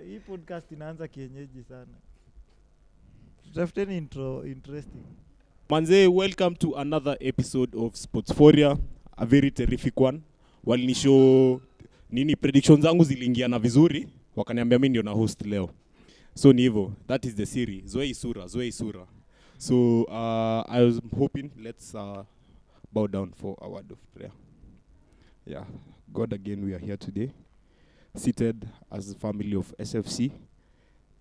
hii podcast inaanza kienyeji sana. Tutafuteni intro interesting. Manze, welcome to another episode of Sportsphoria, a very terrific one. Walinishow nini predictions zangu ziliingiana vizuri, wakaniambia mimi ndio na host leo. So ni hivyo, that is the series. Zoe Isura. So I was hoping let's bow down for a word of prayer. Yeah, God, again we are here today, seated as a family of SFC,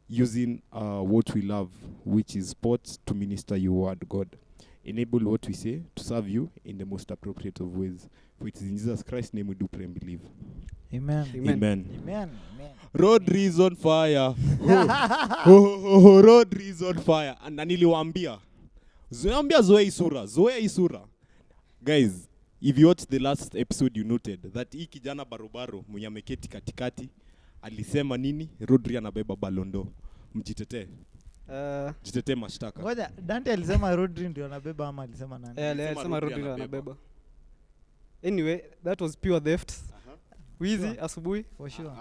using what we love, which is sports, to minister your word, God. Enable what we say to serve you in the most appropriate of ways. For it is in Jesus Christ's name we do pray and believe. Amen. Road is on fire. Road is on fire. And niliwaambia Zoe Isura. Guys, if you watched the last episode, you noted that hii kijana barobaro mwenye ameketi katikati alisema nini? Rodri anabeba balondo. Mjitetee. Jitetee mashtaka. Ngoja, Dante alisema Rodri ndio anabeba ama alisema nani? Alisema Rodri ndio anabeba. Anyway, that was pure theft. Wizi asubuhi For sure.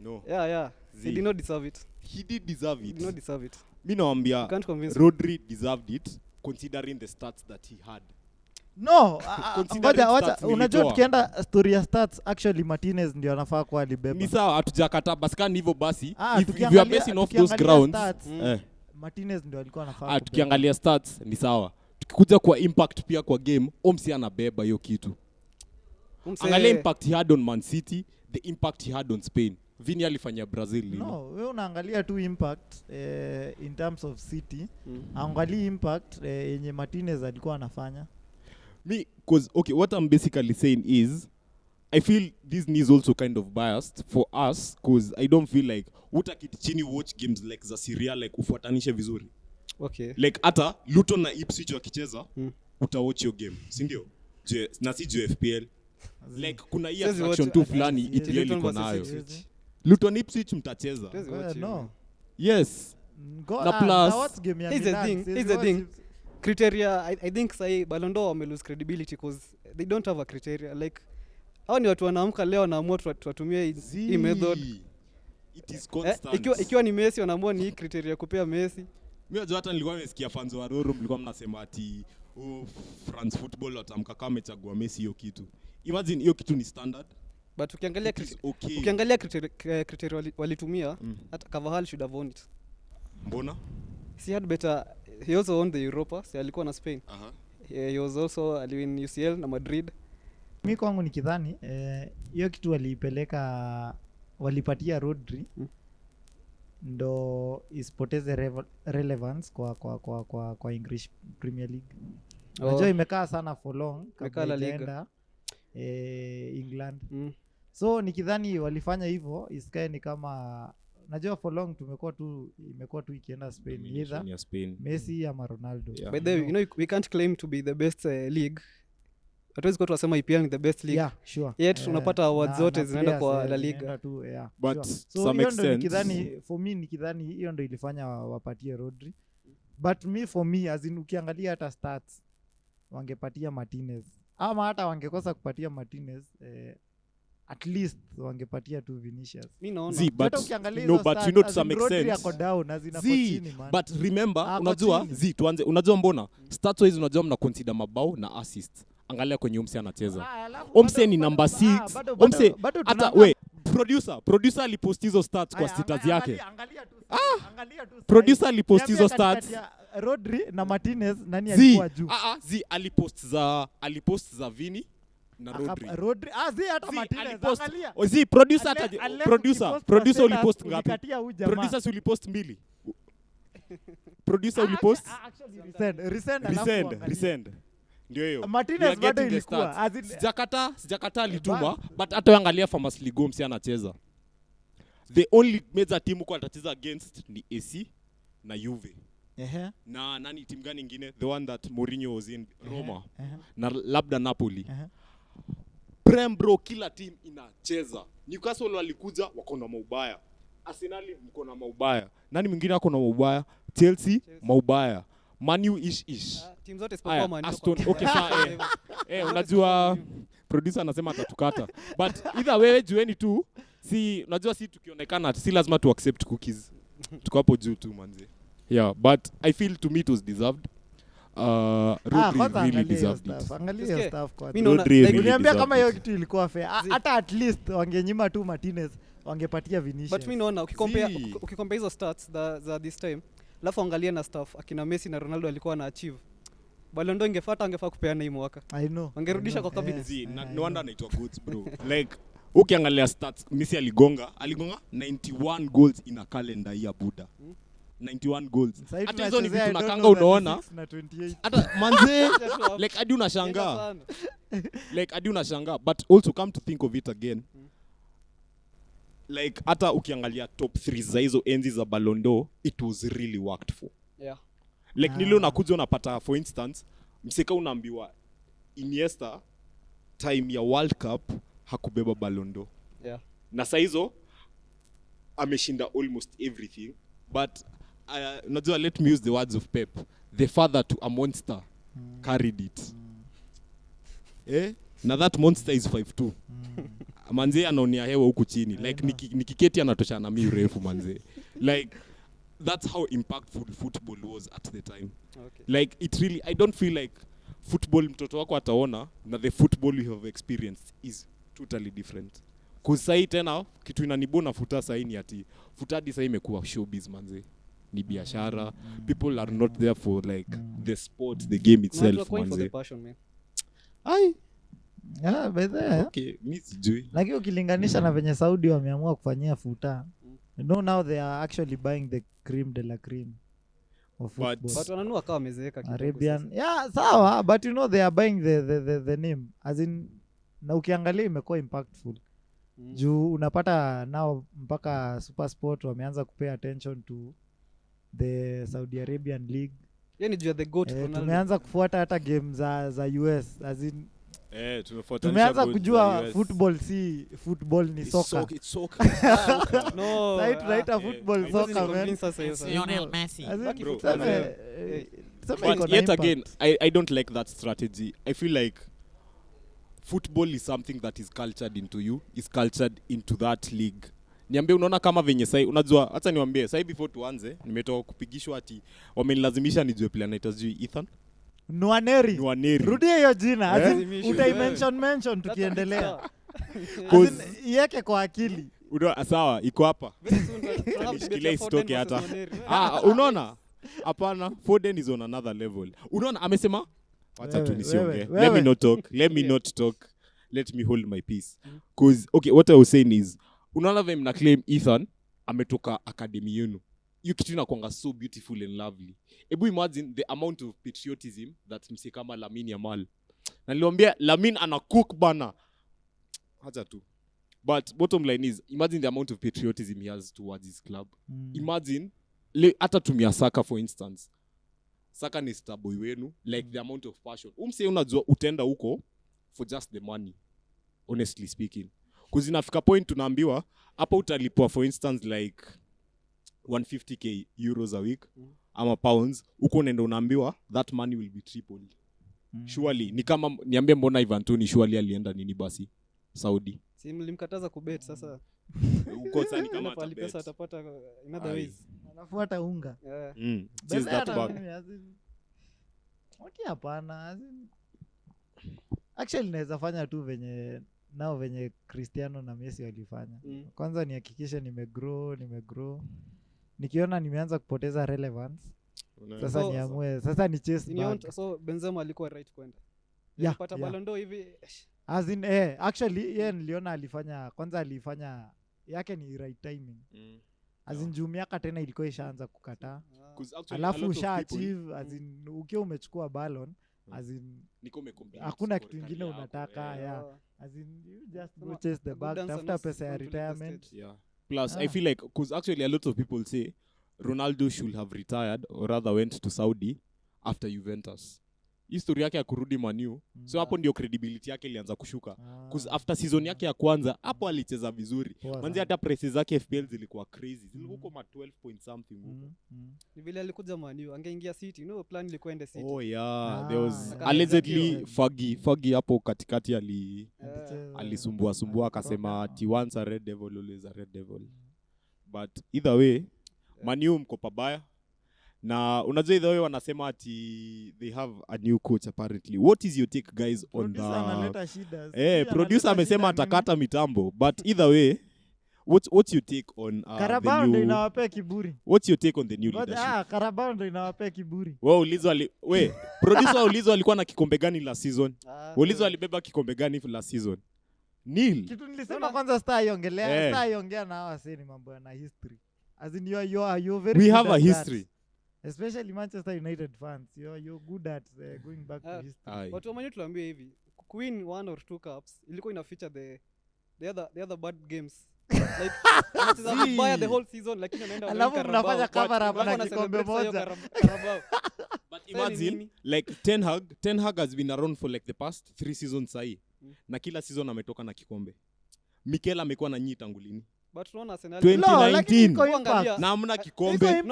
No. Yeah. He did not deserve it. He did deserve it. He did not deserve it. Mimi naambia Rodri deserved it considering the stats that he had. No, ngoja unajua tukienda story ya stats actually Martinez ndio anafaa kwa alibeba. Ni sawa hatujakataa basi kama hivyo basi if you are basing off those grounds Martinez ndio alikuwa anafaa. Tukiangalia stats ni sawa. Tukikuja kwa impact pia kwa game Omsi anabeba hiyo kitu. Angalia impact he had on Man City, the impact he had on Spain. Vini alifanya Brazil. No, wewe unaangalia tu impact in terms of City. Angalia impact yenye Martinez alikuwa anafanya. Me, because okay, what I'm basically saying is I feel this is also kind of biased for us because I don't feel like utakiti chini watch games like za Syria like ufuatanishe vizuri. Okay. Like hata Luton na Ipswich wakicheza utawatch your game, si ndio? Na si FPL. Like kuna hii attraction tu fulani EPL iko nayo. Luton Ipswich mtacheza. No. Yes. Na plus here's the thing. Criteria, I think say Ballon d'Or wame lose credibility because they don't have a criteria. Like hao ni watu wanaamka leo wanaamua tuwatumie hii method. It is constant. Ikiwa ni Messi wanaamua ni criteria kupea Messi. Mimi najua hata nilikuwa nimesikia fans wa Roro mlikuwa mnasema ati France football watamka kama amechagua Messi hiyo kitu. Imagine hiyo kitu ni standard. But ukiangalia criteria walitumia hata Carvajal should have won it. Mbona? He had better. He also won the Europa. So alikuwa na Spain. He was also aliwin UCL na Madrid. Mimi kwangu nikidhani hiyo kitu walipatia Rodri ndo isipoteze relevance kwa English Premier League. Unajua imekaa sana for long kabla ienda England. So nikidhani walifanya hivyo isikae ni kama najua for long imekuwa tu ikienda Spain either Messi ama Ronaldo. Yeah. By the way, we can't claim to be the best league. Hatuwezi kwa tusema EPL ni the best league. Yeah, sure. Yet tunapata awards zote zinaenda kwa La Liga. But sure. Some extent nikidhani hiyo ndio ilifanya wapatie Rodri. But for me as in ukiangalia hata stats wangepatia Martinez. Ama hata wangekosa kupatia Martinez at least wangepatia tu Vinicius. Mimi naona. But you know to some extent. But remember unajua mbona stats wise unajua mna consider mabao na assist. Angalia kwenye Omsi anacheza. Omsi ni number 6. Omsi hata producer alipost hizo stats kwa status yake. Angalia tu. Producer alipost hizo stats. Rodri na Martinez nani alikuwa juu? Alipost za Vini na Rodri. Hata Martinez angalia. Producer ulipost ngapi? Producer ulipost 2. Producer ulipost resend. Ndio hiyo. Martinez bado ilikuwa. Sijakata alituma but hata angalia Farmers League Omsi anacheza. The only major team kwa atacheza against ni AC na Juve. Na nani team gani nyingine? The one that Mourinho was in Roma. Na labda Napoli. Prem bro kila team inacheza. Newcastle walikuja wako na maubaya. Arsenal mko na maubaya. Nani mwingine ako na maubaya? Chelsea maubaya. Manu ish. Team zote isipokuwa Manu. Aston okay unajua producer anasema atatukata. But either wewe jueni tu si unajua si tukionekana si lazima tu accept cookies. Tuko hapo juu tu manze. Yeah, but I feel to me it was deserved. Rodri really deserved it. Angalia hiyo stuff kwa. Uniambia kama hiyo kitu ilikuwa fair. Hata at least wangenyima tu Martinez, wangepatia Vinicius. But mimi naona ukikompare hizo stats za this time, alafu angalia na stuff akina Messi na Ronaldo walikuwa na achieve. Ballon d'Or angefaa kupeana hii mwaka. I know. Wangerudisha kwa cabinet. No wonder anaitwa goods bro. Like ukiangalia stats Messi aligonga 91 goals in a calendar year Buddha. 91 goals. Hata hizo ni vitu nakanga unaona. Hata manze like hadi unashangaa. Like hadi unashangaa but also come to think of it again. Like hata ukiangalia top 3 za hizo enzi za Ballon d'Or it was really worked for. Yeah. Like nilo unakuja unapata for instance mseka unaambiwa Iniesta time ya World Cup hakubeba Ballon d'Or. Yeah. Na saa hizo ameshinda almost everything but unajua let me use the words of Pep, the father to a monster carried it. Na that monster is 5'2". Manze anaonia hewa huku chini like nikiketi anatosha na mimi refu manze. Like that's how impactful football was at the time. Okay. Like it really I don't feel like football mtoto wako ataona na the football you have experienced is totally different. Kusai tena kitu inanibona futa sahi ni ati futadi sahi imekuwa showbiz manze. Ni biashara. People are not there for like the sport, the game itself manze. For the passion, man. Ai. Yeah, by the okay, mimi sijui. Lakini ukilinganisha na venye Saudi wameamua kufanyia futa. You know now they are actually buying the cream de la cream of football. But wananua kama wamezeeka kidogo. Arabian. Yeah, sawa, but you know they are buying the name. As in na ukiangalia imekuwa impactful. Juu unapata now mpaka SuperSport wameanza kupay attention to the Saudi Arabian League. Yani juu ya the GOAT Ronaldo. Tumeanza kufuata hata game za US as in tumeanza kujua football si football ni soccer. It's soccer. No. Sasa tunaita football soccer man. Lionel Messi. But yet again, I don't like that strategy. I feel like football is something that is cultured into you, is cultured into that league. Niambie unaona kama venye sai unajua hata niwaambie sai before tuanze nimetoka kupigishwa ati wamenilazimisha nijue player anaitwa Ethan Nwaneri. Rudia hiyo jina. Utaimention tukiendelea. Iweke kwa akili. Sawa, iko hapa. Nishikilia isitoke hata. Unaona? Hapana, Foden is on another level. Unaona amesema wacha tu nisiongee. Let me not talk. Let me hold my peace. Cause okay, what I was saying is unaona vile mna claim Ethan ametoka academy yenu. You kitu inakuanga so beautiful and lovely. Ebu imagine the amount of patriotism that mse kama Lamine Yamal. Na niliambia Lamine ana cook bana. Haja tu. But bottom line is imagine the amount of patriotism he has towards his club. Imagine hata tumia Saka for instance. Saka ni star boy wenu like the amount of passion. Umse unajua utenda huko for just the money. Honestly speaking. Cuz inafika point tunaambiwa hapa utalipwa for instance like 150k euros a week ama pounds uko nenda unaambiwa that money will be tripled. Surely ni kama niambie mbona Ivan Toney surely alienda nini basi Saudi. Si mlimkataza kubet sasa. Uko sasa ni kama atabet. Pesa atapata in other ways. Anafuata unga. Just that back. Okay hapana. Actually naweza fanya tu venye Cristiano na Messi walifanya. Kwanza nihakikishe nimegrow. Nikiona nimeanza kupoteza relevance. Sasa niamue. Sasa ni chase back. So Benzema alikuwa right kwenda. Alipata Ballon d'Or hivi. As in actually yeye niliona alifanya yake ni right timing. As in juu miaka tena ilikuwa ishaanza kukataa. Alafu usha achieve as in ukiwa umechukua Ballon as in hakuna kitu kingine unataka as in you just go chase the bag after pesa ya retirement. Plus I feel like cuz actually a lot of people say Ronaldo should have retired or rather went to Saudi after Juventus. history yake ya kurudi Man U. So hapo ndio credibility yake ilianza kushuka. Cuz after season yake ya kwanza hapo alicheza vizuri. Manzi hata presses zake FPL zilikuwa crazy. Zilikuwa kama 12 point something huko. Ni vile alikuja Man U, angeingia City. No plan ilikuwa ende City. Oh yeah, there was allegedly Fergie hapo katikati alisumbua akasema ati once a red devil always a red devil. But either way, Man U mko pabaya. Na unajua either way wanasema ati they have a new coach apparently. What is your take guys on producer amesema atakata mitambo, but either way what's your take on Carabao ndio inawapea kiburi. What's your take on the new leadership? Carabao ndio inawapea kiburi. Producer ulizwa alikuwa na kikombe gani la season? Ulizwa alibeba kikombe gani la season? Nil. Kitu nilisema kwanza star iongea na hawa sasa ni mambo na history. As in you very we have a history. Especially Manchester United fans, you're good at going back to history. But wamani tuambie hivi, win 1 or 2 cups ilikuwa ina feature the other bad games. Like buy the whole season lakini anaenda alafu mnafanya cover up na kikombe moja. But imagine like Ten Hag has been around for like the past 3 seasons sahi. Na kila season ametoka na kikombe. Mikel amekuwa na nyinyi tangu lini? But tunaona Arsenal 2019 na hamna kikombe.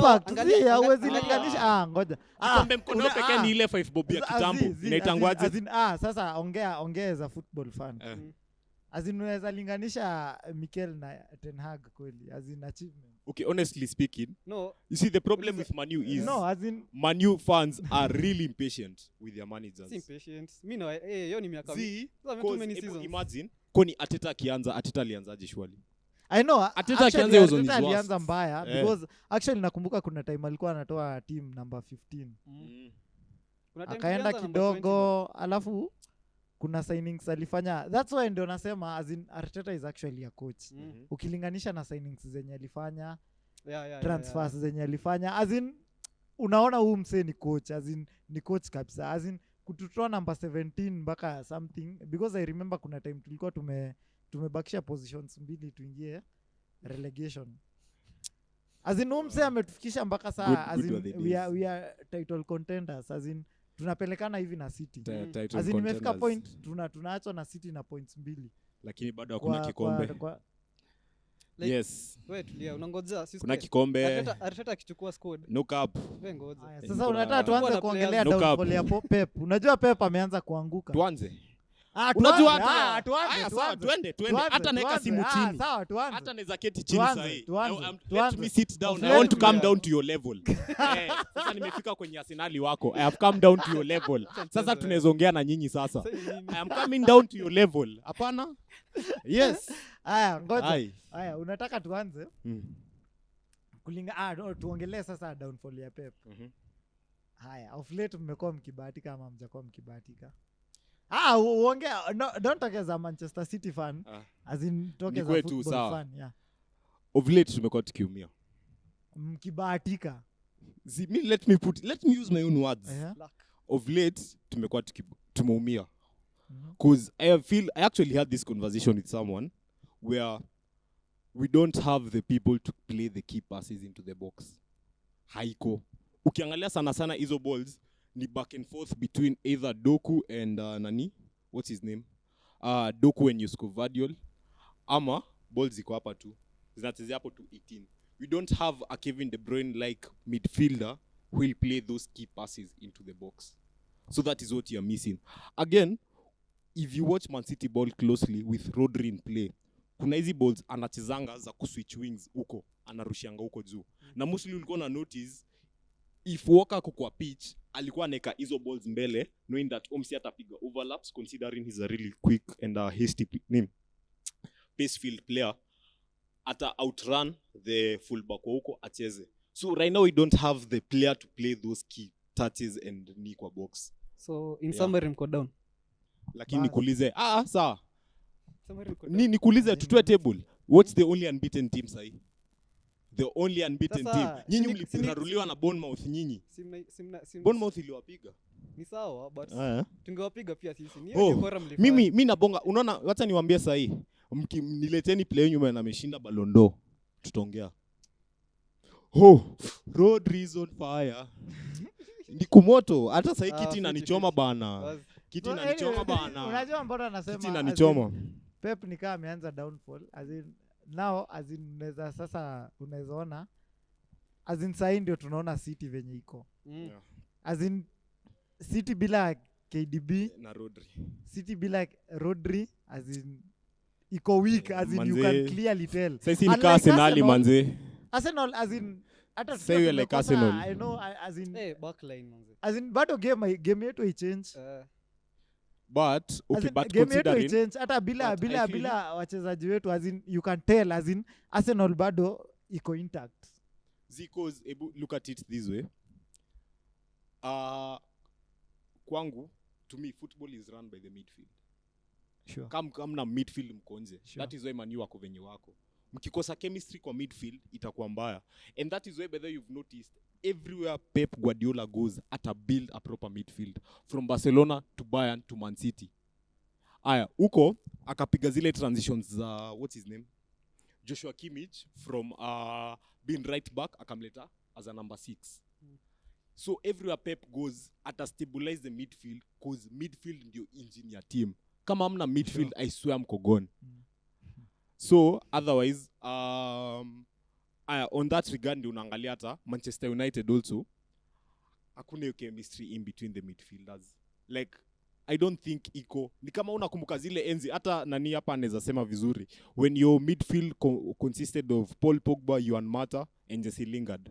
Hauwezi linganisha. Ngoja. Kikombe mkono pekee ni ile 5 bob ya kitambo. Inaitangwaje? Sasa ongea za football fan. As in unaweza linganisha Mikel na Ten Hag kweli as in achievement. Okay, honestly speaking, no. You see the problem with Man U is as in Man U fans are really impatient with their managers. Impatient. Mimi no hiyo ni miaka mingi. Too many seasons. Imagine kwani Arteta alianzaje shwali? I know Arteta alianza mbaya because actually nakumbuka kuna time alikuwa anatoa team number 15. Akaenda kidogo alafu kuna signings alifanya. That's why ndio nasema as in Arteta is actually a coach. Ukilinganisha na signings zenye alifanya, transfers zenye alifanya, as in unaona huyu msee ni coach, as in ni coach kabisa, as in kututoa number 17 mpaka something, because I remember kuna time tulikuwa tumebakisha positions 2 tuingie relegation. As in msee ametufikisha mpaka saa, as in we are title contenders, as in tunapelekana hivi na City. As in imefika point tunaachwa na City na points 2. Lakini bado hakuna kikombe. Like, yes. Wewe tulia unangoja sisi. Kuna kikombe. Arteta akichukua squad. No cup. Wewe ngoja. Sasa unataka tuanze kuongelea downfall ya Pep. Unajua Pep ameanza kuanguka. Tuanze. Unajua tuende hata naweka simu chini. Sawa tuanze. Hata naweza keti chini sasa hivi. Let me sit down. I want to come down to your level. Sasa nimefika kwenye Arsenal wako. I have come down to your level. Sasa tunaweza ongea na nyinyi sasa. I am coming down to your level. Hapana? Yes. Ngoja. Unataka tuanze? Tuongelee sasa downfall ya Pep. Of late mmekuwa mkibahatika ama mjakuwa mkibahatika? Uongea, no, don't talk as a Manchester City fan, as in talk as a football fan. Yeah. Of late tumekuwa tukiumia. Mkibahatika. Let me use my own words. Of late tumekuwa tumeumia. Because I actually had this conversation with someone where we don't have the people to play the key passes into the box. Haiko. Ukiangalia sana hizo balls ni back and forth between either Doku and what's his name? Doku and Yusko Vadiol. Ama balls ziko hapa tu. Zinachezea hapo tu 18. We don't have a Kevin De Bruyne like midfielder who will play those key passes into the box. So that is what you are missing. Again, if you watch Man City ball closely with Rodri in play, kuna hizi balls anachezanga za kuswitch wings huko, anarushianga huko juu. Na mostly ulikuwa na notice if Walker kwa pitch alikuwa aneka hizo balls mbele, knowing that Omsi atapiga overlaps, considering he's a really quick and hasty pace field player, ata outrun the fullback huko acheze. So right now we don't have the player to play those key touches and ni kwa box. So in summary mko down. Lakini nikuulize sawa. Nikuulize tutue table. What's the only unbeaten team sahi? The only unbeaten team. Nyinyi mlipiraruliwa na Bournemouth nyinyi. Bournemouth iliwapiga. Ni sawa but tungewapiga pia sisi. Mimi nabonga. Unaona wacha niwaambie sahi. Nileteni player nyuma na ameshinda Ballon d'Or. Tutaongea. Rodri is on fire. Ni kumoto. Hata sasa kiti fiti, inanichoma fiti. bana. Kiti So, inanichoma bana. Unajua mbona Kiti nasema inanichoma. Pep ni kama ameanza downfall as in now as in unaweza sasa unawezaona as in sasa ndio tunaona City venye iko. Yeah. As in City bila KDB Na Rodri. City bila Rodri as in iko weak as in you can clearly tell. Sasa ni Arsenal manze. Arsenal as in hata Say like Arsenal. I know as in Backline manze. as in bado game yetu ichange. But okay, but game yetu considering ichange hata bila wachezaji wetu as in you can tell as in Arsenal bado iko intact. Because look at it this way. Kwangu, to me, football is run by the midfield. Sure. Kama na midfield mkonje. Sure. That is why Man U wako venye wako. Mkikosa chemistry kwa midfield itakuwa mbaya. And that is why whether you've noticed everywhere Pep Guardiola goes at build a proper midfield from Barcelona to Bayern to Man City. Aya, huko akapiga zile transitions za what's his name? Joshua Kimmich from being right back akamleta as a number 6. So everywhere Pep goes stabilize the midfield cause midfield ndio engine ya team. Kama hamna midfield, sure. I swear mko gone. So otherwise on that regard ndio unaangalia hata Manchester United also hakuna chemistry in between the midfielders. Like I don't think iko ni kama unakumbuka zile enzi hata nani hapa anaweza sema vizuri when your midfield consisted of Paul Pogba, Juan Mata and Jesse Lingard.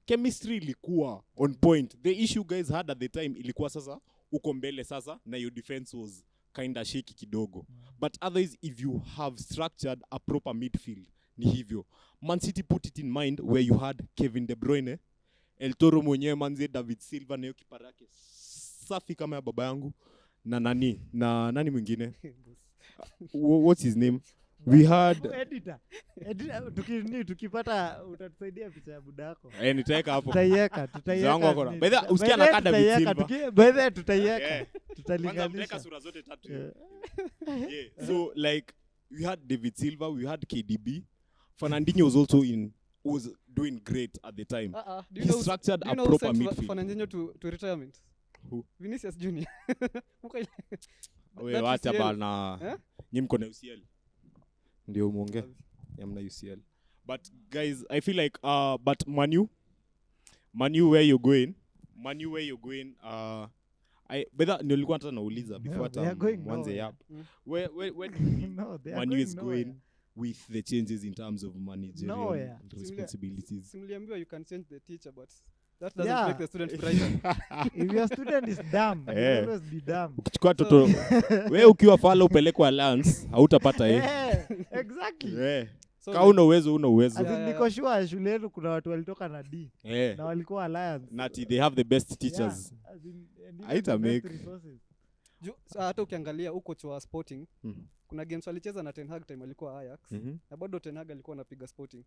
Chemistry ilikuwa on point. The issue guys had at the time ilikuwa sasa uko mbele sasa na your defense was kinda shaky kidogo. But otherwise if you have structured a proper midfield ni hivyo. Man City put it in mind where you had Kevin De Bruyne, El Toro mwenyewe manze, David Silva na kipara yake safi kama ya baba yangu na nani mwingine what's his name we had editor tukipata utatusaidia picha ya budako nitaweka hapo tutaiweka by usikia na kada David Silva by the tutaiweka tutalinganisha sura zote tatu yeah. So like we had David Silva, we had KDB. Fernandinho was doing great at the time. He structured a proper midfield. Fernandinho to retirement. Who? Vinicius Junior. Wewe wacha bana. Nyinyi mko na UCL. Ndio muongee. Yamna UCL. But guys, I feel like but Manu where you going? Nilikuwa hata nauliza before hata mwanze hapo. Where Manu is going with the changes in terms of managerial responsibilities. Simliambiwa you can change the teacher but that doesn't make the student brighter. If your student is dumb, you always be dumb. Ukichukua toto wewe ukiwa fala upelekwa Alliance hautapata exactly. So kama una uwezo niko sure shule yetu kuna watu walitoka na D na walikuwa Alliance. Nati they have the best teachers. Haita make hata ukiangalia huko cha Sporting kuna games walicheza na Ten Hag time alikuwa Ajax na bado Ten Hag alikuwa anapiga Sporting.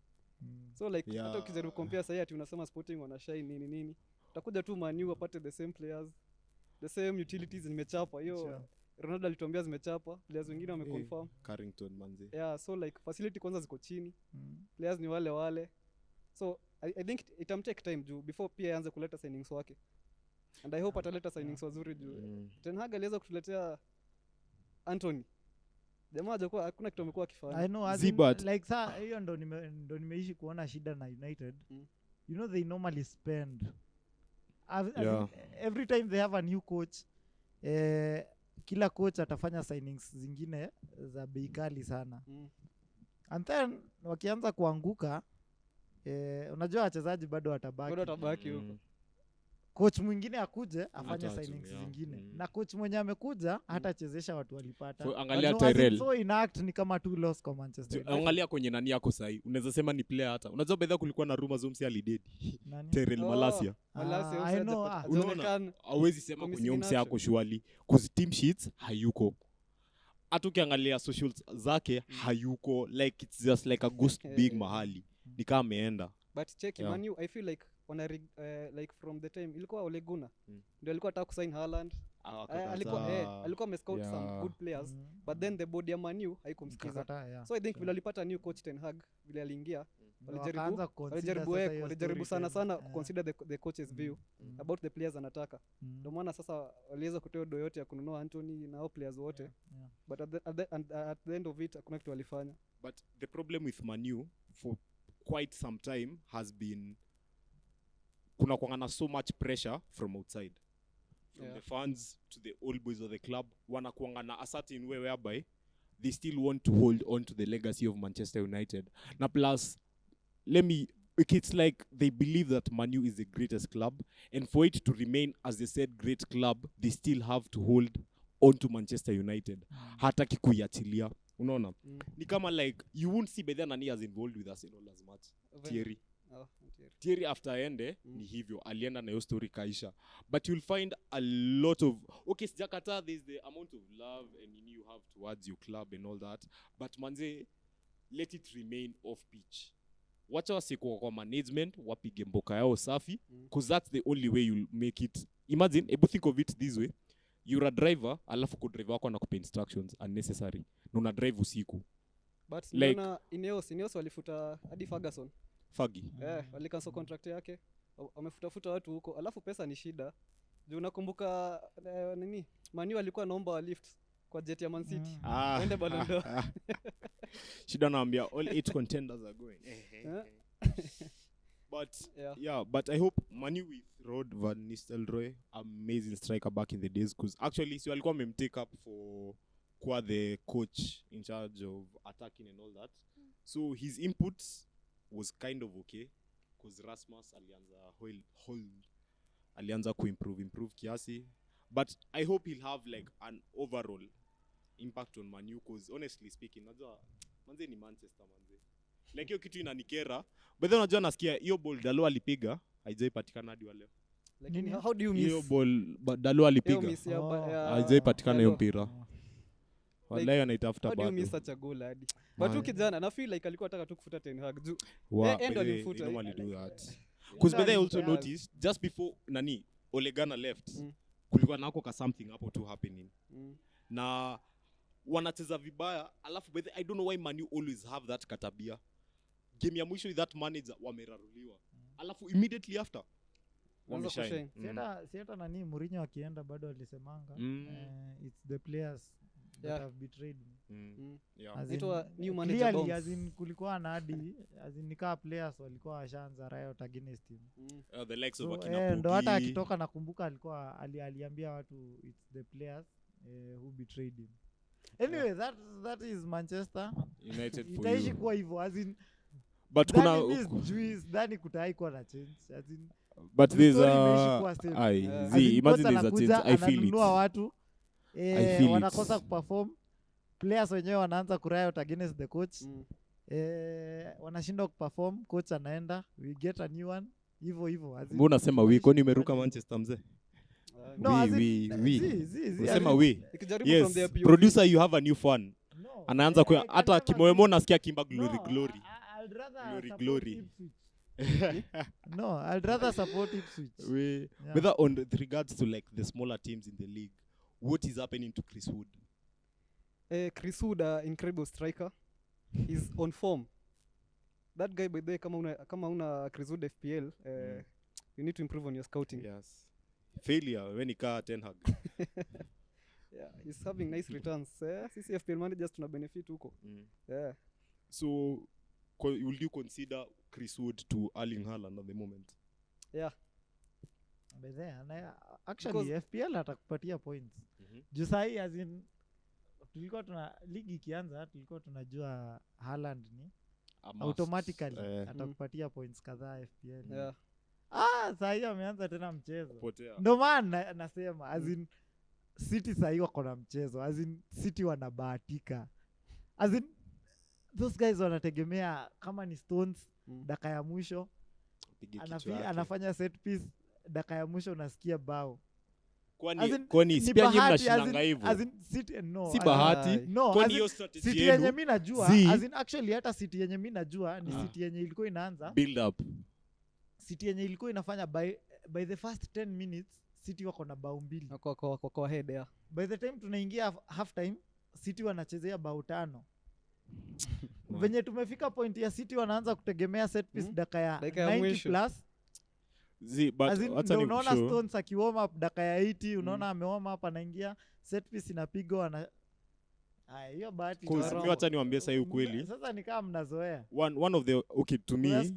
So like hata ukijaribu compare sasa ati unasema Sporting wana shine nini utakuja tu Man U apate the same players, the same utilities zimechapa hiyo sure. Ronaldo alituambia zimechapa, players wengine wameconfirm Carrington manzi. So like facility kwanza ziko chini. Players ni wale. So I think it take time juu before pia aanze kuleta signings wake. And I hope ataleta signings wazuri juu. Ten Hag aliweza kutuletea Anthony. Jamaa hajakuwa hakuna kitu amekuwa akifanya. I know like hiyo ndo nimeishi kuona shida na United. You know they normally spend every time they have a new coach kila coach atafanya signings zingine za bei kali sana. And then wakianza kuanguka unajua wachezaji bado watabaki huko. Coach mwingine akuje afanye signings zingine na coach mwenye amekuja hatachezesha watu walipata. So, angalia Tyrell. So inact ni kama two loss kwa Manchester United. Angalia kwenye nani yako sahi. Unaweza sema ni player hata. Unajua bedha kulikuwa na rumors Omsi alidedi. Tyrell Malacia. I know. Unaona hawezi sema kwenye Omsi yako surely cuz team sheets hayuko. Hata ukiangalia socials zake hayuko, like it's just like a ghost being mahali. Ni kama ameenda. But check Man U, I feel like like from the time ilikuwa Ole Gunnar ndio alikuwa anataka kusign Haaland. Alikuwa amescout some good players but then the board ya Man U haikumsikiza. So I think vile alipata new coach Ten Hag vile aliingia walijaribu sana consider the coach's view about the players anataka. Ndio maana sasa waliweza kutoa do yote ya kununua Anthony na hao players wote. But at the end of it kuna kitu walifanya. But the problem with Manu for quite some time has been kuna kuangana so much pressure from outside, from the fans to the old boys of the club. Wanakuangana a certain way whereby they still want to hold on to the legacy of Manchester United. Now plus, it's like they believe that Manu is the greatest club, and for it to remain as they said great club, they still have to hold on to Manchester United. Hataki kuiachilia. Unaona? Ni kama like you won't see Bedha nani as involved with Arsenal as much. Thierry. Thierry after ende ni hivyo alienda na hiyo story kaisha, but you'll find a lot of sijakata there's the amount of love and you have towards your club and all that, but manze let it remain off pitch. Wacha wasiko kwa management wapige mboka yao safi, because that's the only way you'll make it. Imagine, able think of it this way, you're a driver alafu ku driver wako anakupa instructions unnecessary na una drive usiku, but like Ineos walifuta hadi Ferguson Fagi. Walikansel contract yake. Wamefuta watu huko. Alafu pesa ni shida. Juu nakumbuka nini? Manu alikuwa naomba lift kwa jet ya Man City. Wende Ballon d'Or. Shida naambia all 8 contenders are going. But I hope Manu with Rod Van Nistelrooy, amazing striker back in the days, because actually so alikuwa memtake up for kwa the coach in charge of attacking and all that. So his inputs was kind of okay, because Rasmus alianza kuimprove kiasi, but I hope he'll have like an overall impact on Manu, because honestly speaking najua manze ni Manchester manze, like hiyo kitu inanikera, but then unajua nasikia hiyo ball Dalo alipiga haijapatikana hadi leo. Lakini how do you miss hiyo ball Dalo alipiga haijapatikana hiyo mpira? Wallahi anaitafuta bado. How do you miss such a goal hadi? But tu kijana na feel like alikuwa anataka tu kufuta Ten Hag juu. End alifuta. Normally do that. Because but I also noticed just before Ole Gunnar left, kulikuwa nako ka something hapo tu happening. Na wanacheza vibaya, alafu but I don't know why Manu always have that katabia. Game ya mwisho with that manager wameraruliwa. Alafu immediately after wameshine. Sieta Mourinho akienda bado alisemanga it's the players that have betrayed me. New manager bombs. As in kulikuwa na hadi as in nikaa players walikuwa washaanza riot against him. The likes of Akina ndo hata akitoka nakumbuka alikuwa aliambia watu it's the players who betrayed him. Anyway, that is Manchester United for itaishi kuwa hivyo as in, but kuna Dani kutai kwa na change as in, but there's imagine there's a change. I feel it. Watu wanakosa kuperform, players wenyewe wanaanza kuriot against the coach. Wanashindwa kuperform, coach anaenda, we get a new one hivyo as in. Mbona unasema we kwani umeruka Manchester mzee? Unasema we. Yes, producer you have a new fan. Anaanza kwa hata kimoyemo nasikia kimba glory. No, I'd rather support Ipswich. Whether on regards to like the smaller teams in the league, what is happening to Chris Wood? Chris Wood, incredible striker. He's on form. That guy, by the way, kama una Chris Wood FPL, you need to improve on your scouting. Yes. Failure when he can't Ten Hag. Yeah, he's having nice returns. Sisi FPL managers tuna benefit huko. Yeah. So, will you consider Chris Wood to Erling Haaland at the moment? Yeah. But then, actually FPL atakupatia points. Juu sahi as in tulikuwa ligi ikianza tulikuwa tunajua Haaland ni automatically atakupatia points kadhaa FPL. Yeah. Sahi ameanza tena mchezo. Ndio maana nasema as in City sahi wako na mchezo, as in City wanabahatika. As in those guys wanategemea kama ni Stones dakika ya mwisho anafanya set piece, dakika ya mwisho unasikia bao. Kwani si pia nyinyi mnashindanga hivyo? As in City no. Si bahati. No, kwani hiyo strategy City yenye mimi najua, as in actually hata City yenye mimi najua ni City yenye ilikuwa inaanza build up. City yenye ilikuwa inafanya by the first 10 minutes City wako na bao 2. Kwa head ya. By the time tunaingia half time City wanachezea bao 5. venye tumefika point ya City wanaanza kutegemea set piece dakika ya Dakika ya 90 mwisho. plus. But As in, wacha ndio ni unaona kushow. Stones akiwarm up dakika ya 80 unaona amewarm up anaingia set piece inapigwa na hiyo bahati. Mimi wacha niwaambie sasa ukweli. Sasa ni kama mnazoea. One of the okay to me.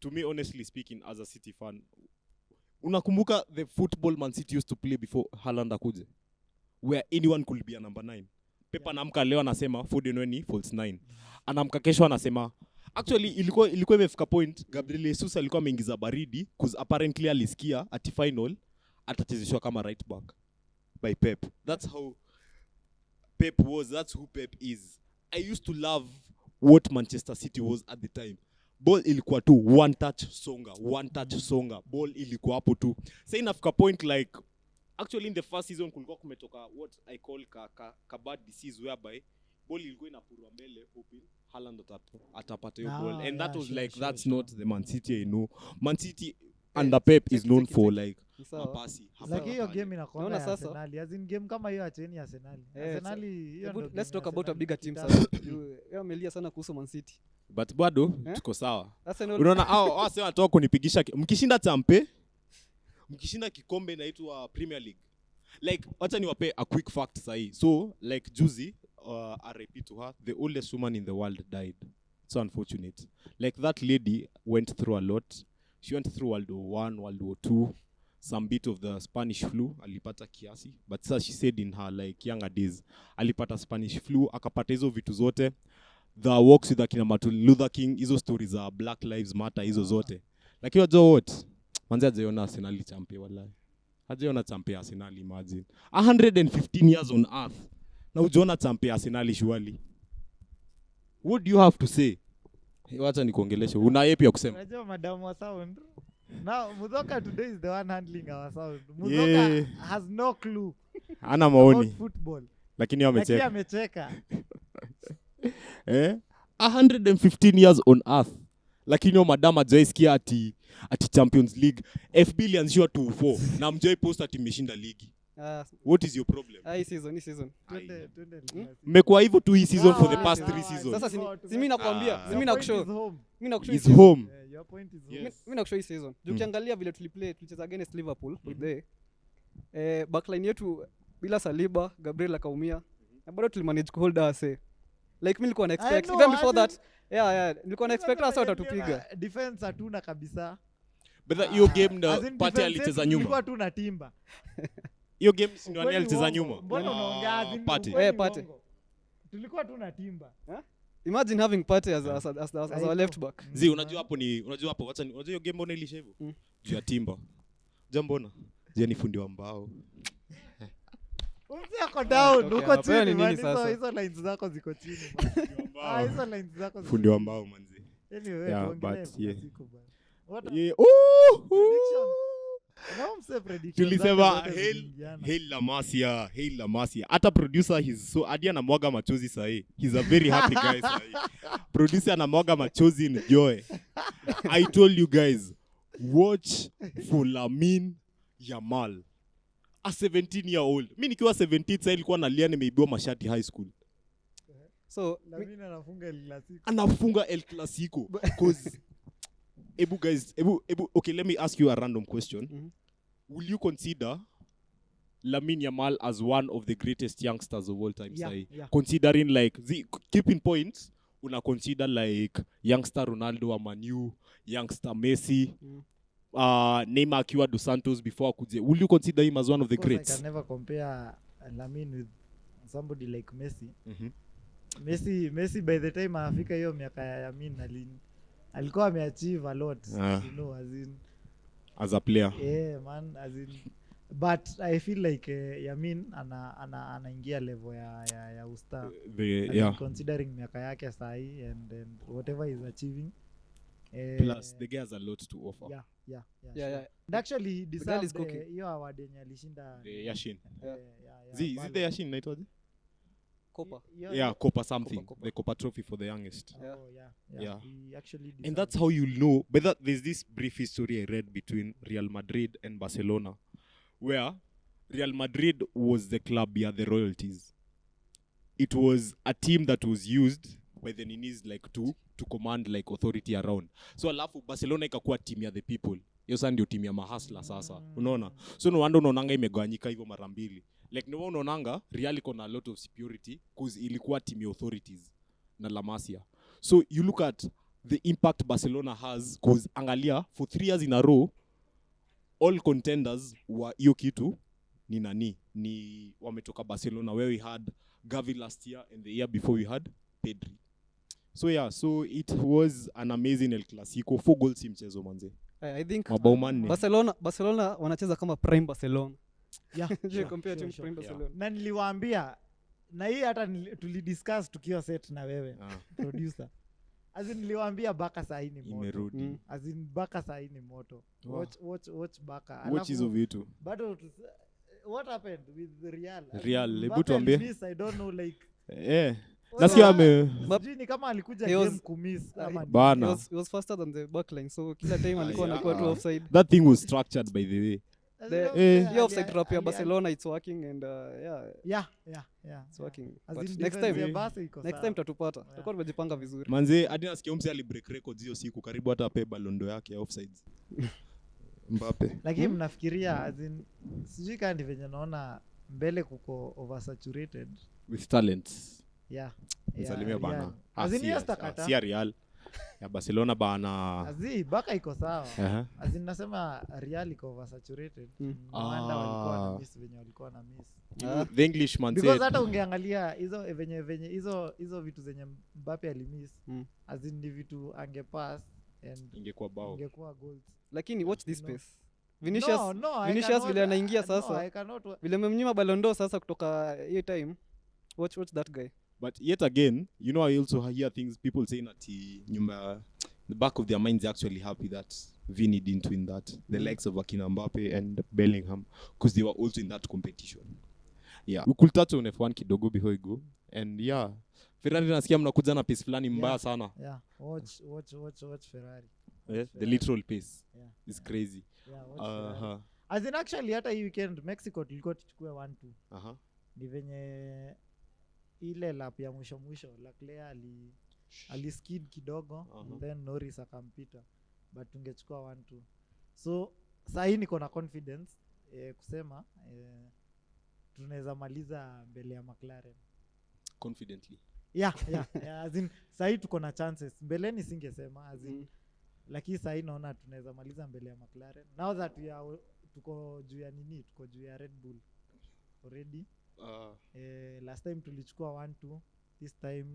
To me honestly speaking as a City fan, unakumbuka the football Man City used to play before Haaland akuje, where anyone could be a number 9. Pepa anamka leo anasema Foden ni false 9. Anamka kesho anasema actually ilikuwa imefika point Gabriel Jesus alikuwa ameingiza baridi cause apparently alisikia at final atachezeshwa kama right back by Pep. That's how Pep was. That's who Pep is. I used to love what Manchester City was at the time. Ball ilikuwa tu one touch songa. Ball ilikuwa hapo tu. Sasa inafika point like actually in the first season kulikuwa kumetoka what I call ka bad disease whereby ball ilikuwa inapurwa mbele hoping Haaland atapata hiyo ball, and that was like that's not the Man City I know. Man City under Pep is known for like mapasi. Like hiyo game inakuwa ya Arsenal. As in game kama hiyo acheni Arsenal. Arsenal hiyo ndio. Let's talk about a bigger team sasa. Yeye amelia sana kuhusu Man City. But bado tuko sawa. Unaona hao sasa wanatoka kunipigisha mkishinda kikombe inaitwa Premier League. Like wacha niwape a quick fact sahi. So like juzi RIP to her, the oldest woman in the world died. So unfortunate. Like that lady went through a lot. She went through World War I, World War II, some bit of the Spanish flu, alipata kiasi. But so she said in her like younger days, alipata Spanish flu, akapata hizo vitu zote. The walks with akina Martin Luther King, hizo stories za Black Lives Matter, hizo zote. Lakini wajua what? Manzi hajaona Arsenal champion wallahi. Hajaona champion Arsenal, imagine. 115 years on earth. Na ujiona champion Arsenal surely. What do you have to say? Wacha nikuongeleshe. Una yepi ya kusema? Unajua madam wa sound. Now Mudoka today is the one handling our sound. Mudoka has no clue. Ana maoni. Football. Lakini amecheka. Amecheka. 115 years on earth. Lakini yo madam ajaisikia ati Champions League. FB ilianzishwa 2-4 na mjai post ati imeshinda ligi. What is your problem? Hii season. Mmekuwa hivyo tu hii season for the past 3 seasons. Sasa si mimi nakwambia, mimi nakushow. Is home. Your point is home. Mimi nakushow hii season. Ukiangalia vile tulicheza against Liverpool with backline yetu bila Saliba, Gabriel akaumia. Na bado tulimanage kuhold us. Like mimi nilikuwa na expect even before that. Nilikuwa na expect hasa watatupiga. Defense hatuna kabisa. But hiyo game na Pate alicheza nyuma. Tulikuwa tu na timba. Hiyo game si ndio alicheza nyuma. Mbona unaongea Pate? Tulikuwa tu na timba. Imagine having Pate as our left back. Unajua hapo wacha unajua hiyo game mbona ilisha hivyo? Juu ya timba. Mbona? Ni fundi wa mbao. Uko down, uko chini. Hizo lines zako ziko chini. Hizo lines zako fundi wa mbao manzi. Anyway, but yeah. Tulisema hail la Masia. Hata producer he's so hadi anamwaga machozi sahi. He's a very happy guy sahi. Producer anamwaga machozi in joy. I told you guys, watch for Lamine Yamal. A 17-year-old. Mimi nikiwa 17 sasa ilikuwa nalia nimeibiwa mashati high school. So Lamine anafunga El Clasico cause guys, okay, let me ask you a random question. Will you consider Lamine Yamal as one of the greatest youngsters of all time? Yeah. Considering like keeping points, una consider like youngster Ronaldo wa Man U, youngster Messi, Neymar akiwa Dos Santos before akuje. Will you consider him as one of the greats? I can never compare Lamine with somebody like Messi. Messi by the time afika hiyo miaka ya Yamin alikuwa ameachieve a lot, you know, as a player. Yeah man, but I feel like Yamin anaingia level ya usta. Considering miaka yake sahi and whatever he's achieving. Plus the guy has a lot to offer. Yeah. And actually he deserves hiyo award yenye alishinda. Yashin. Is it the Yashin naitwaje? Copa. Copa something. Copa. The Copa trophy for the youngest. Yeah. He actually and that's how you know. But there's this brief history I read between Real Madrid and Barcelona, where Real Madrid was the club, the royalties. it was a team that was used by the Ninis like to command like authority around. So alafu Barcelona ikakuwa team ya the people. Hiyo sasa ndio team ya mahasla sasa. Unaona? So no wonder unaonanga imegawanyika hivyo mara mbili. Like no unaonanga Real iko na a lot of security cause ilikuwa team ya authorities na La Masia. So you look at the impact Barcelona has cause angalia for 3 years in a row all contenders wa hiyo kitu ni nani? Ni wametoka Barcelona where we had Gavi last year and the year before we had Pedri. So yeah, so it was an amazing El Clasico. 4 goals mchezo manze. I think Barcelona wanacheza kama prime Barcelona. Yeah. Compare to prime Barcelona. Na niliwaambia na hii hata tulidiscuss tukiwa set na wewe producer. Azin niliwaambia Baka saa hii ni moto. Imerudi. Azin Baka saa hii ni moto. Watch Baka. Watch hizo vitu. Bado what happened with Real? Hebu tuambie. I don't know like nasikia ni kama alikuja game kumiss ama bana. He was faster than the backline, so kila time alikuwa anakuwa tu offside. That thing was structured by the way. The offside trap ya Barcelona it's working and yeah it's working. As But in next time tatupata. Tutakuwa tumejipanga vizuri. Manze hadi nasikia mse ali break records hiyo siku karibu hata ape balondo yake offsides. Mbappe. Lakini mnafikiria as in sijui kama venye naona mbele kuko oversaturated with talents. Yeah. Salimia bana. Si Real. Ya Barcelona bana. Azi Baka iko sawa. Azi nasema Real iko oversaturated. Wanda walikuwa na miss venye walikuwa na miss. The Englishman said. Because hata ungeangalia hizo venye hizo vitu zenye Mbappe alimiss. Azi ni vitu angepass and ingekuwa bao. Ingekuwa goals. Lakini watch this space. Vinicius vile anaingia sasa. Vile mmemnyima Ballon d'Or sasa kutoka hiyo time. Watch that guy. But yet again, you know, I also hear things people saying that the back of their minds actually happy that Vini didn't win that. The likes of Akina Mbappe and Bellingham, because they were also in that competition. Yeah, we could touch on F1 kidogo before we go. And yeah, Ferrari nasikia mnakuja na pace fulani mbaya sana. Yeah, watch Ferrari. Yeah, the literal pace is yeah. Crazy. Yeah, watch as in actually hata hii weekend Mexico tulikuwa tuchukue 1-2. Ni venye ile lap ya mwisho Leclerc aliskid kidogo then Norris akampita but tungechukua 1-2. So sasa hii niko na confidence kusema tunaweza maliza mbele ya McLaren confidently. Yeah, as in sasa hii tuko na chances. Mbeleni singesema as in lakini sasa hii naona tunaweza maliza mbele ya McLaren. Now that tuko juu ya tuko juu ya Red Bull already. Last time tulichukua 1-2, this time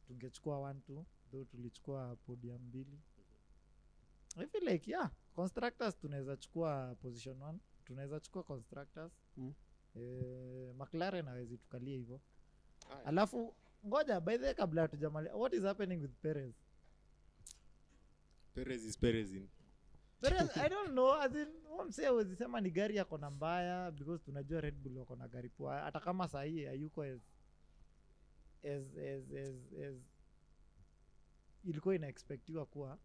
tungechukua 1-2, though tulichukua podium 2. I feel like constructors tunaweza chukua position 1, tunaweza chukua constructors. McLaren hawezi tukalia hivyo. Alafu ngoja by the way kabla tujamaliza, what is happening with Perez? Perez is Perezin. Perez, I don't know, as in msee wazisema ni gari yako na mbaya because tunajua Red Bull wako na gari poa. Hata kama saa hii hayuko as ilikuwa inaexpectiwa kuwa.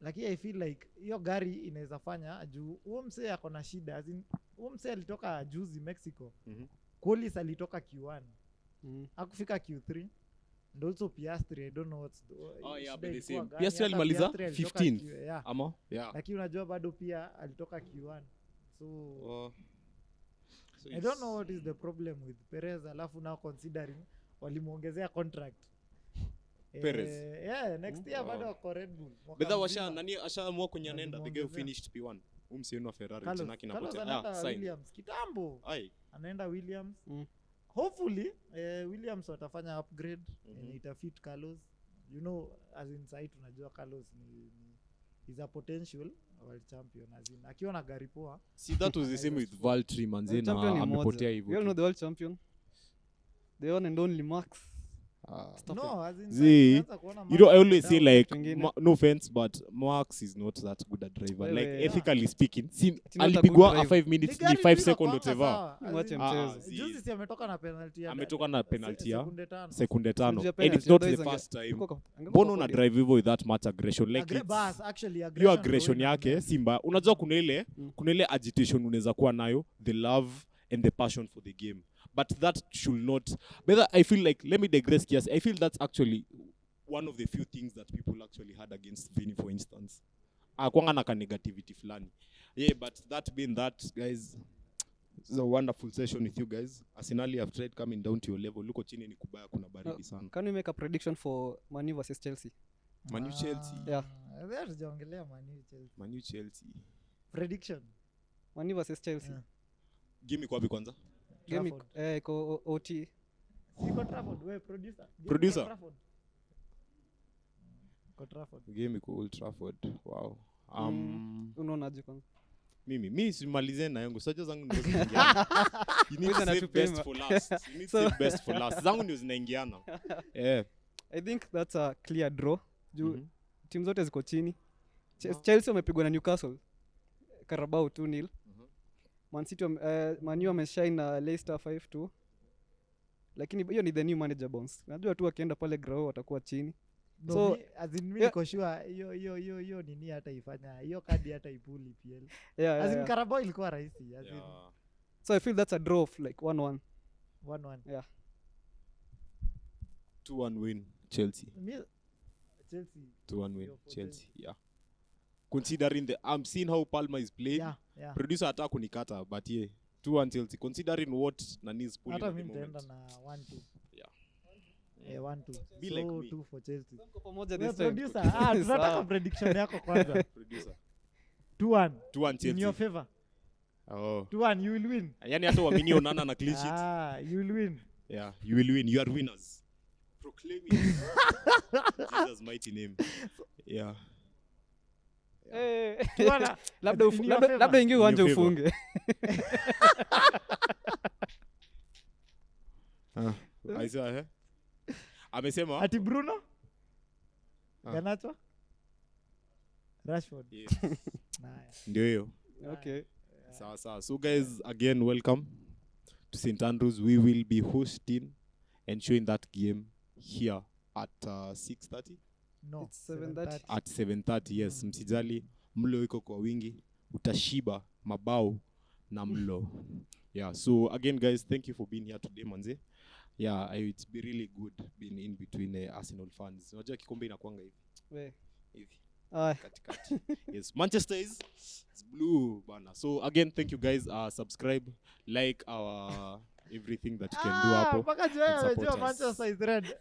Lakini I feel like hiyo gari inaweza fanya juu huo msee ako na shida. As in huo msee alitoka juzi Mexico. Collis alitoka Q1. Hakufika Q3. And also Piastri, I don't know what's but the same. Piastri alimaliza 15th. Ama? Yeah. Lakini unajua bado pia alitoka Q1. So I don't know what is the problem with Perez. Alafu now considering walimuongezea contract. Perez. Next year bado wako Red Bull. Bedha nani ashaamua kwenye anaenda the guy finished P1. Umsieno wa Ferrari tena kinapotea. Williams kitambo. Anaenda Williams. Hopefully Williams watafanya upgrade yenye itafit Carlos. You know, as in side tunajua Carlos is a potential world champion, as in akiwa na gari poa. See, that was the same with Valtteri manze na amepotea hivyo. You all know the world champion, the one and only Max. No, as in you know, I always say like no offense, but Max is not that good a driver. Like ethically speaking, alipigwa a 5 minutes ni 5 seconds whatever. Juzi si ametoka na penalty ya sekunde 5 and it's not the first time. Bono na drive hivyo with that much aggression like your aggression yake Simba. Unajua kuna ile agitation unaweza kuwa nayo, the love and the passion for the game. but that should not. But I feel like, let me digress, yes, I feel that's actually one of the few things that people actually had against Vini, for instance. Kwanga na negativity fulani. Yeah, but that being that, guys, it's a wonderful session with you guys. Arsenal have tried coming down to your level. Look chini ni kubaya, kuna baridi sana. Can we make a prediction for Man U versus Chelsea? Man U Chelsea. Yeah. Tujaongelea Man U Chelsea. Man U Chelsea. Prediction. Man U versus Chelsea. Yeah. Give me kwapi kwanza. Game iko OT. Siko Trafford, we producer. Producer. Trafford. Game iko Old Trafford. Wow. Unaonaje kwanza? Mimi simalize na yangu. Soja zangu ndio zinaingiana. You need to save best for last. You need to save best for last. Zangu ndio zinaingiana. Yeah. I think that's a clear draw. Timu zote ziko chini. Chelsea wamepigwa na Newcastle. Carabao 2-0. Man City Man U ameshine na Leicester 5-2. Lakini hiyo ni the new manager bounce. Najua tu akienda pale Grau watakuwa chini. No, so as in mimi niko sure hiyo nini hata ifanya hiyo kadi hata ipuli PL. Yeah, as in Carabao ilikuwa rahisi as in. So I feel that's a draw of like 1-1. 1-1. Yeah. 2-1 win Chelsea. Chelsea. 2-1 win Chelsea. Yeah. Considering I'm seeing how Palmer is playing. Yeah. Producer hata kunikata but yeah. 2-1 Chelsea. Considering what Nani is pulling. Hata mimi nitaenda na 1-2. 1-2. Be so like me. 2 for Chelsea. Pamoja this time. Producer, tunataka prediction yako kwanza. Producer. 2-1. 2-1 Chelsea. In your favor. Oh. 2-1, you will win. Yani hata waamini Onana na clean sheet. You will win. Yeah, you will win. You are winners. Proclaim it. Jesus mighty name. Yeah. Labda ingi uwanje ufunge. Aisa amesema ati Bruno Garnacho Rashford. Yes. Ndio hiyo. Okay. Sawa. So guys, again welcome to St Andrews. We will be hosting and showing that game here at 6:30. No, it's 7:30. At 7:30, yes. Msijali, mlo iko kwa wingi, utashiba mabao na mlo. Yeah, so again guys, thank you for being here today manze. Yeah, it's be really good being in between Arsenal fans. Unajua kikombe inakuanga hivi. Hivi. Katikati. Yes, Manchester is blue bana. So again, thank you guys. Subscribe, like our everything that you can do hapo. Mpaka jua Manchester is red.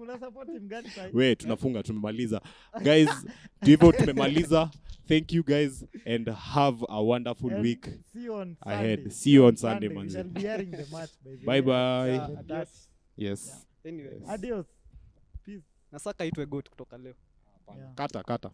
Una support team gani sasa? Wait, tunafunga tumemaliza. Guys, hivyo tumemaliza. Thank you guys and have a wonderful week. See you on ahead. Sunday. See you on Sunday, man. We shall be airing the match Bye bye. Yes. Anyway. Adios. Peace. Nasaka itwe goat kutoka leo. Kata.